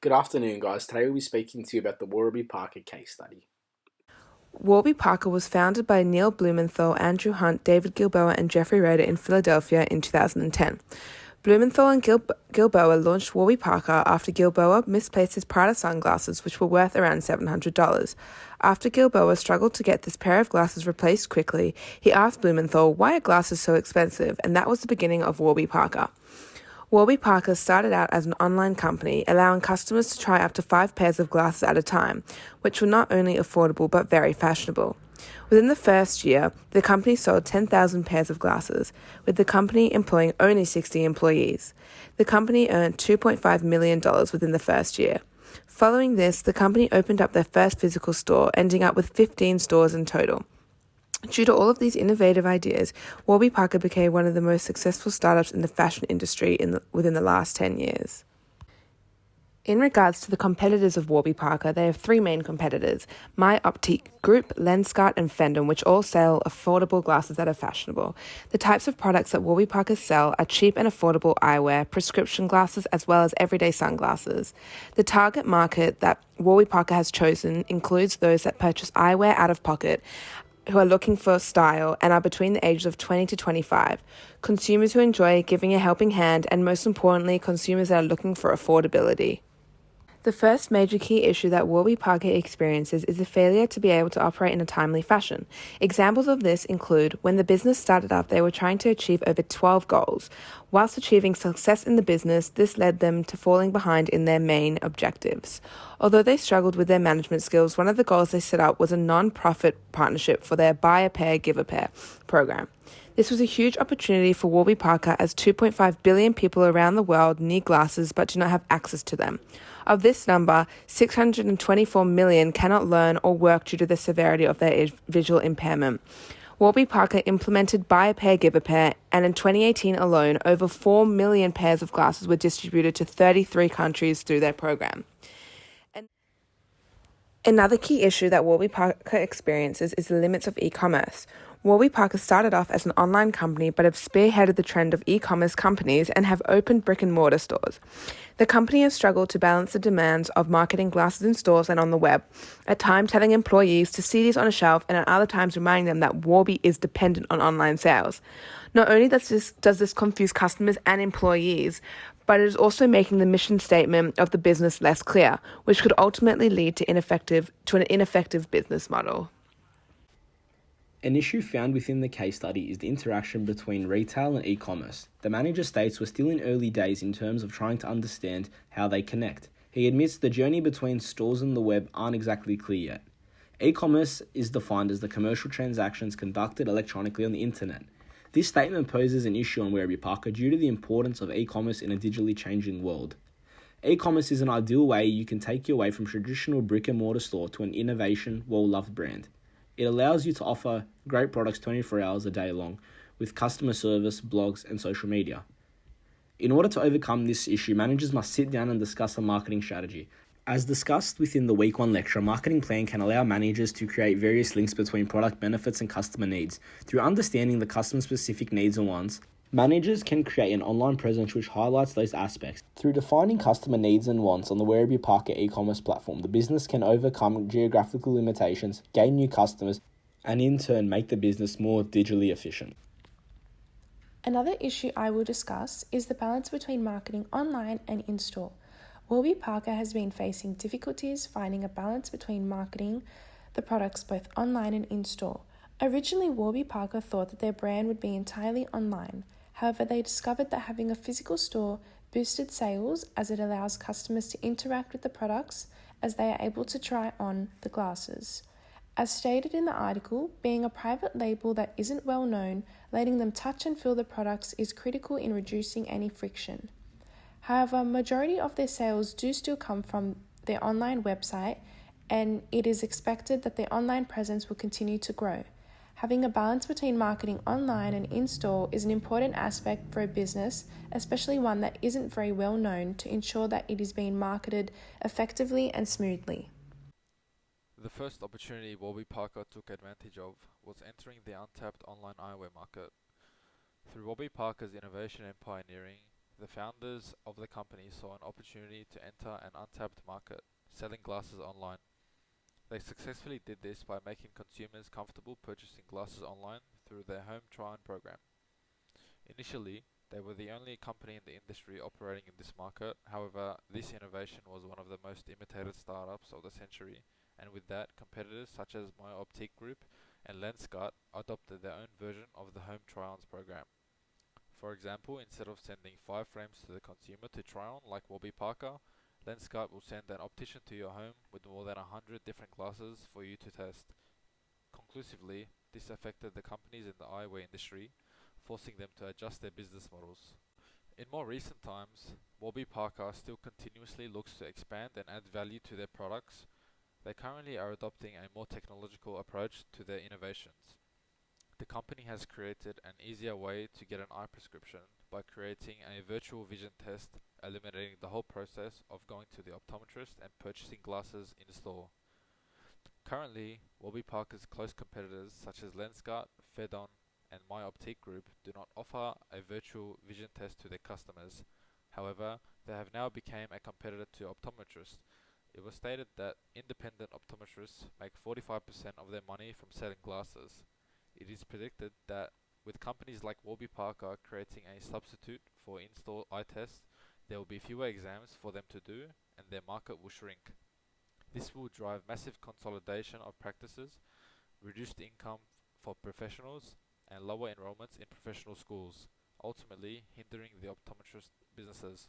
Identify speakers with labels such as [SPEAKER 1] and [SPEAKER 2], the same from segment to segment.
[SPEAKER 1] Good afternoon, guys. Today we'll be speaking to you about the Warby Parker case study.
[SPEAKER 2] Warby Parker was founded by Neil Blumenthal, Andrew Hunt, David Gilboa, and Jeffrey Roeder in Philadelphia in 2010. Blumenthal and Gilboa launched Warby Parker after Gilboa misplaced his Prada sunglasses, which were worth around $700. After Gilboa struggled to get this pair of glasses replaced quickly, he asked Blumenthal, "Why are glasses so expensive?" And that was the beginning of Warby Parker. Warby Parker started out as an online company, allowing customers to try up to 5 pairs of glasses at a time, which were not only affordable but very fashionable. Within the first year, the company sold 10,000 pairs of glasses, with the company employing only 60 employees. The company earned $2.5 million within the first year. Following this, the company opened up their first physical store, ending up with 15 stores in total. Due to all of these innovative ideas, Warby Parker became one of the most successful startups in the fashion industry within the last 10 years. In regards to the competitors of Warby Parker, they have 3 main competitors: My Optique Group, Lenskart, and Fendon, which all sell affordable glasses that are fashionable. The types of products that Warby Parker sell are cheap and affordable eyewear, prescription glasses, as well as everyday sunglasses. The target market that Warby Parker has chosen includes those that purchase eyewear out of pocket, who are looking for style and are between the ages of 20 to 25, consumers who enjoy giving a helping hand, and most importantly, consumers that are looking for affordability. The first major key issue that Warby Parker experiences is the failure to be able to operate in a timely fashion. Examples of this include when the business started up, they were trying to achieve over 12 goals. Whilst achieving success in the business, this led them to falling behind in their main objectives. Although they struggled with their management skills, one of the goals they set up was a non-profit partnership for their Buy a Pair, Give a Pair program. This was a huge opportunity for Warby Parker, as 2.5 billion people around the world need glasses but do not have access to them. Of this number, 624 million cannot learn or work due to the severity of their visual impairment. Warby Parker implemented Buy a Pair, Give a Pair, and in 2018 alone, over 4 million pairs of glasses were distributed to 33 countries through their program. Another key issue that Warby Parker experiences is the limits of e-commerce. Warby Parker started off as an online company but have spearheaded the trend of e-commerce companies and have opened brick-and-mortar stores. The company has struggled to balance the demands of marketing glasses in stores and on the web, at times telling employees to see these on a shelf and at other times reminding them that Warby is dependent on online sales. Not only does this confuse customers and employees, but it is also making the mission statement of the business less clear, which could ultimately lead to an ineffective business model.
[SPEAKER 1] An issue found within the case study is the interaction between retail and e-commerce. The manager states we're still in early days in terms of trying to understand how they connect. He admits the journey between stores and the web aren't exactly clear yet. E-commerce is defined as the commercial transactions conducted electronically on the internet. This statement poses an issue on Warby Parker due to the importance of e-commerce in a digitally changing world. E-commerce is an ideal way you can take you away from traditional brick-and-mortar store to an innovation, well-loved brand. It allows you to offer great products 24 hours a day long, with customer service, blogs, and social media. In order to overcome this issue, managers must sit down and discuss a marketing strategy. As discussed within the Week 1 lecture, a marketing plan can allow managers to create various links between product benefits and customer needs. Through understanding the customer-specific needs and wants, managers can create an online presence which highlights those aspects. Through defining customer needs and wants on the Warby Parker e-commerce platform, the business can overcome geographical limitations, gain new customers, and in turn make the business more digitally efficient.
[SPEAKER 3] Another issue I will discuss is the balance between marketing online and in-store. Warby Parker has been facing difficulties finding a balance between marketing the products both online and in-store. Originally, Warby Parker thought that their brand would be entirely online. However, they discovered that having a physical store boosted sales, as it allows customers to interact with the products as they are able to try on the glasses. As stated in the article, being a private label that isn't well known, letting them touch and feel the products is critical in reducing any friction. However, majority of their sales do still come from their online website, and it is expected that their online presence will continue to grow. Having a balance between marketing online and in-store is an important aspect for a business, especially one that isn't very well known, to ensure that it is being marketed effectively and smoothly.
[SPEAKER 4] The first opportunity Warby Parker took advantage of was entering the untapped online eyewear market. Through Warby Parker's innovation and pioneering, the founders of the company saw an opportunity to enter an untapped market, selling glasses online. They successfully did this by making consumers comfortable purchasing glasses online through their home try-on program. Initially, they were the only company in the industry operating in this market. However, this innovation was one of the most imitated startups of the century, and with that, competitors such as My Optique Group and Lenskart adopted their own version of the home try-ons program. For example, instead of sending 5 frames to the consumer to try on like Warby Parker, Lenskart will send an optician to your home with more than 100 different glasses for you to test. Conclusively, this affected the companies in the eyewear industry, forcing them to adjust their business models. In more recent times, Warby Parker still continuously looks to expand and add value to their products. They currently are adopting a more technological approach to their innovations. The company has created an easier way to get an eye prescription by creating a virtual vision test, eliminating the whole process of going to the optometrist and purchasing glasses in store. Currently, Warby Parker's close competitors such as Lenskart, Fedon, and My Optique Group do not offer a virtual vision test to their customers. However, they have now become a competitor to optometrists. It was stated that independent optometrists make 45% of their money from selling glasses. It is predicted that with companies like Warby Parker creating a substitute for in-store eye tests, there will be fewer exams for them to do and their market will shrink. This will drive massive consolidation of practices, reduced income for professionals, and lower enrollments in professional schools, ultimately hindering the optometrist businesses.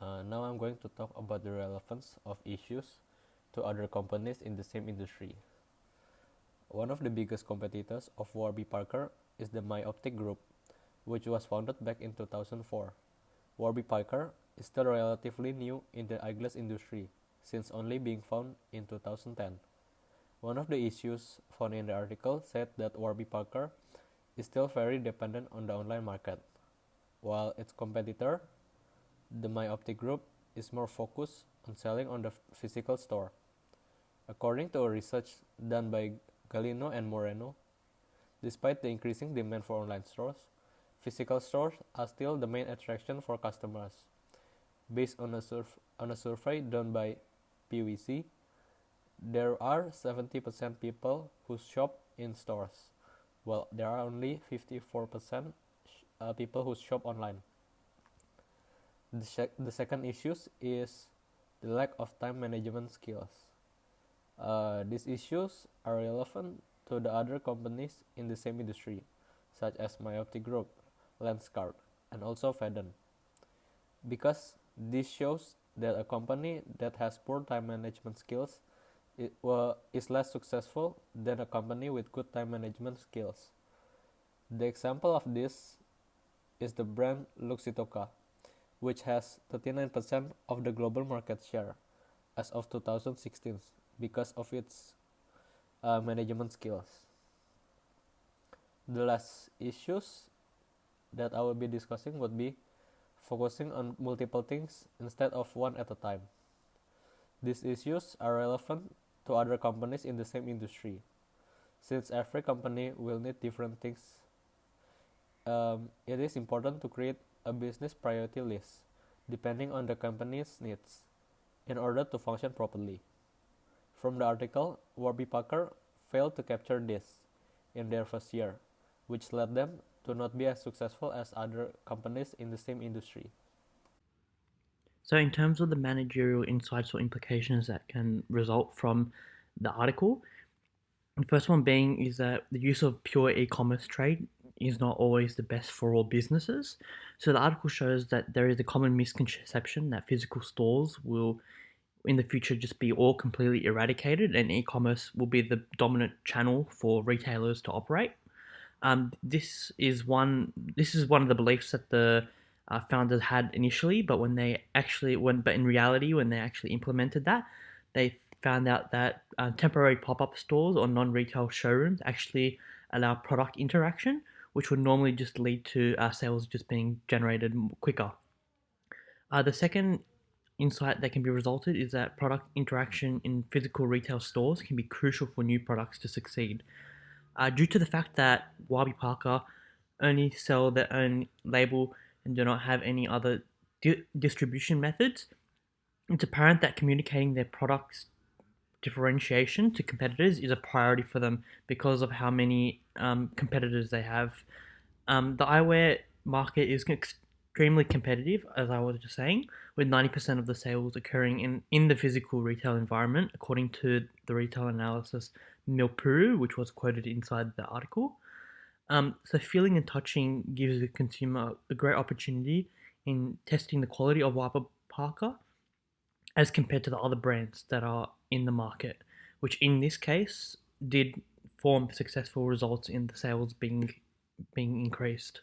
[SPEAKER 5] Now I'm going to talk about the relevance of issues to other companies in the same industry. One of the biggest competitors of Warby Parker is the My Optic Group, which was founded back in 2004. Warby Parker is still relatively new in the eyeglass industry, since only being found in 2010. One of the issues found in the article said that Warby Parker is still very dependent on the online market, while its competitor, the My Optic Group, is more focused on selling on the physical store. According to a research done by Galino and Moreno, despite the increasing demand for online stores, physical stores are still the main attraction for customers. Based on a survey done by PwC, there are 70% people who shop in stores, while there are only 54% people who shop online. The second issue is the lack of time management skills. These issues are relevant to the other companies in the same industry, such as My Optic Group, Lenskart, and also Fedon, because this shows that a company that has poor time management skills is less successful than a company with good time management skills. The example of this is the brand Luxottica, which has 39% of the global market share as of 2016 because of its management skills. The last issues that I will be discussing would be focusing on multiple things instead of one at a time. These issues are relevant to other companies in the same industry, since every company will need different things. It is important to create a business priority list depending on the company's needs in order to function properly. From the article, Warby Parker failed to capture this in their first year, which led them to not be as successful as other companies in the same industry.
[SPEAKER 6] So, in terms of the managerial insights or implications that can result from the article, the first one being is that the use of pure e-commerce trade is not always the best for all businesses. So the article shows that there is a common misconception that physical stores will in the future just be all completely eradicated and e-commerce will be the dominant channel for retailers to operate. This is one of the beliefs that the founders had initially, but but in reality, when they actually implemented that, they found out that temporary pop-up stores or non-retail showrooms actually allow product interaction, which would normally just lead to sales just being generated quicker. The second insight that can be resulted is that product interaction in physical retail stores can be crucial for new products to succeed. Due to the fact that Warby Parker only sell their own label and do not have any other distribution methods, it's apparent that communicating their products differentiation to competitors is a priority for them because of how many competitors they have. The eyewear market is extremely competitive, as I was just saying, with 90% of the sales occurring in the physical retail environment, according to the retail analysis Milpuru, which was quoted inside the article. So feeling and touching gives the consumer a great opportunity in testing the quality of Warby Parker as compared to the other brands that are in the market, which in this case did form successful results in the sales being increased.